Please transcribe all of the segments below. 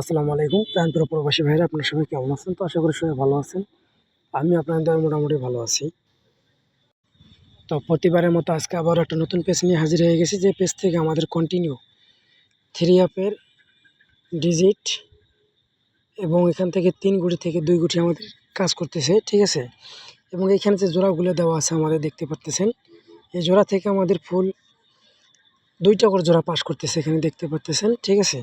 আসসালামু আলাইকুম প্রাণপ্রিয় প্রবাসী ভাইরা, আপনারা সবাই কেমন আছেন? তো আশা করি সবাই ভালো আছেন। আমি আপনাদের দয়ায় মোটামুটি ভালো আছি। তো প্রতিবারের মতো আজকে আবার একটা নতুন পেজ নিয়ে হাজির হয়ে গেছি, যে পেজ থেকে আমাদের কন্টিনিউ 3 অ্যাপের ডিজিট এবং এখান থেকে 3 গুটি থেকে 2 গুটি আমাদের কাজ করতেছে, ঠিক আছে। এবং এইখানে যে জোড়াগুলো দেওয়া আছে আমাদের দেখতে পারতেছেন, এই জোড়া থেকে আমাদের ফুল 2টা করে জোড়া পাস করতেছে, এখানে দেখতে পারতেছেন, ঠিক আছে।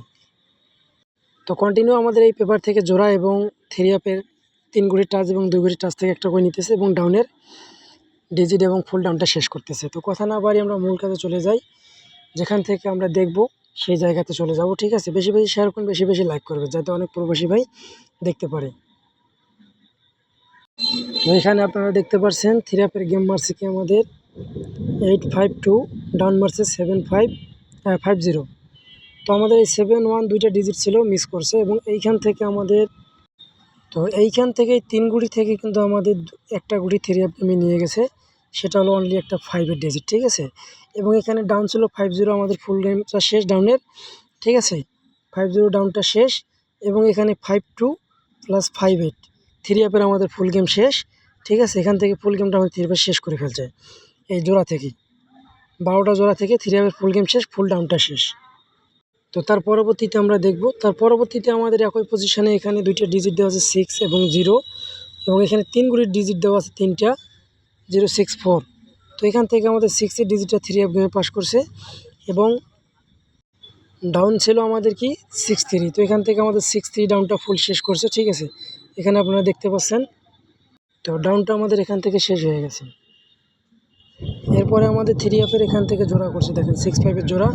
তো কন্টিনিউ আমাদের এই পেপার থেকে জোড়া এবং 3 অ্যাপের 3 গুটি টাচ এবং 2 গুটি টাচ থেকে একটা করে নিতেছে এবং ডাউনের ডিজিট এবং ফুল ডাউনটা শেষ করতেছে। তো কথা না বাড়ি আমরা মূল কাজে চলে যাই, যেখান থেকে আমরা দেখব সেই জায়গাতে চলে যাব, ঠিক আছে। বেশি বেশি শেয়ার করুন, বেশি বেশি লাইক করবে, যাতে অনেক প্রবাসী ভাই দেখতে পারে। তো এখানে আপনারা দেখতে পাচ্ছেন 3 অ্যাপের গেম মারছে কি আমাদের 852, ডাউন মারছে 7550। তো আমাদের এই 71 দুইটা ডিজিট ছিল, মিস করছে। এবং এইখান থেকে আমাদের এইখান থেকে 3 গুটি থেকে কিন্তু আমাদের একটা গুটি 3 অ্যাপ গেমে নিয়ে গেছে, সেটা হলো অনলি একটা 5-এর ডিজিট, ঠিক আছে। এবং এখানে ডাউন ছিল 50, আমাদের ফুল গেমটা শেষ ডাউনের, ঠিক আছে। 50 ডাউনটা শেষ এবং এখানে 52 প্লাস 58 3 অ্যাপের আমাদের ফুল গেম শেষ, ঠিক আছে। এখান থেকে ফুল গেমটা আমাদের 3 অ্যাপের শেষ করে ফেলছে, এই জোড়া থেকে 12টা জোড়া থেকে 3 অ্যাপের ফুল গেম শেষ, ফুল ডাউনটা শেষ। তো তার পরবর্তীতে আমরা দেখব, তার পরবর্তীতে আমাদের একই পজিশনে এখানে 2টা ডিজিট দেওয়া আছে 6 এবং 0, এবং এখানে 3 গুটির ডিজিট দেওয়া আছে 3টা 064। তো এখান থেকে আমাদের 6-এর ডিজিটটা 3 অ্যাপ গেমে পাস করছে এবং ডাউন ছিল আমাদের কি 63। তো এখান থেকে আমাদের 63 ডাউনটা ফুল শেষ করছে, ঠিক আছে। এখানে আপনারা দেখতে পাচ্ছেন, তো ডাউনটা আমাদের এখান থেকে শেষ হয়ে গেছে। এরপরে আমাদের 3 অ্যাপের এখান থেকে জোড়া করছে, দেখেন 65-এর জোড়া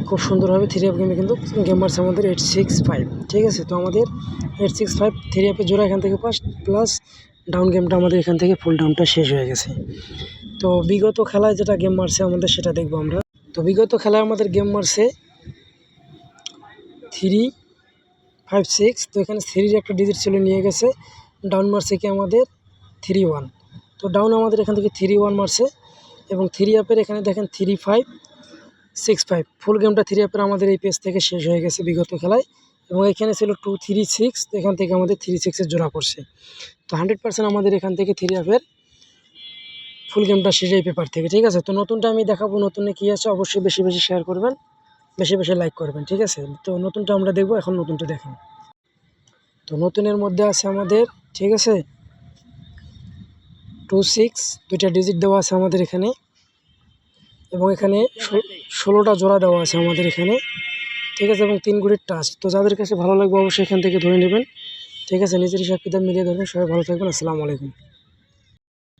খুব সুন্দরভাবে 3 অ্যাপ গেমে কিন্তু গেম মারছে আমাদের 865, ঠিক আছে। তো আমাদের 865 3 অ্যাপের জোড়া এখান থেকে পাস, প্লাস ডাউন গেমটা আমাদের এখান থেকে ফুল ডাউনটা শেষ হয়ে গেছে। তো বিগত খেলায় যেটা গেম মারছে আমাদের সেটা দেখবো আমরা। তো বিগত খেলায় আমাদের গেম মারছে 356। তো এখানে 3-র একটা ডিজিট ছিল, নিয়ে গেছে। ডাউন মারছে কি আমাদের 31। তো ডাউন আমাদের এখান থেকে 31 মারছে এবং 3 অ্যাপের এখানে দেখেন 3565 ফুল গেমটা 3 অ্যাপের আমাদের এই পেজ থেকে শেষ হয়ে গেছে বিগত খেলায়। এবং এখানে ছিল 236, তো এখান থেকে আমাদের 36-এর জোড়া করছে। তো 100% আমাদের এখান থেকে 3 অ্যাপের ফুল গেমটা শেষ এই পেপার থেকে, ঠিক আছে। তো নতুনটা আমি দেখাবো, নতুনে কী আছে অবশ্যই বেশি বেশি শেয়ার করবেন, বেশি বেশি লাইক করবেন, ঠিক আছে। তো নতুনটা আমরা দেখবো, এখন নতুনটা দেখেন। তো নতুনের মধ্যে আছে আমাদের, ঠিক আছে, 26 দুইটা ডিজিট দেওয়া আছে আমাদের এখানে, এবং এখানে 16টা জোড়া দেওয়া আছে আমাদের এখানে, ঠিক আছে। এবং 3 গুটির টাচ। তো যাদের কাছে ভালো লাগবে অবশ্যই এখান থেকে ধরে নেবেন, ঠিক আছে। নিজের হিসাব কিতাব মিলিয়ে ধরবেন। সবাই ভালো থাকবেন। আসসালামু আলাইকুম।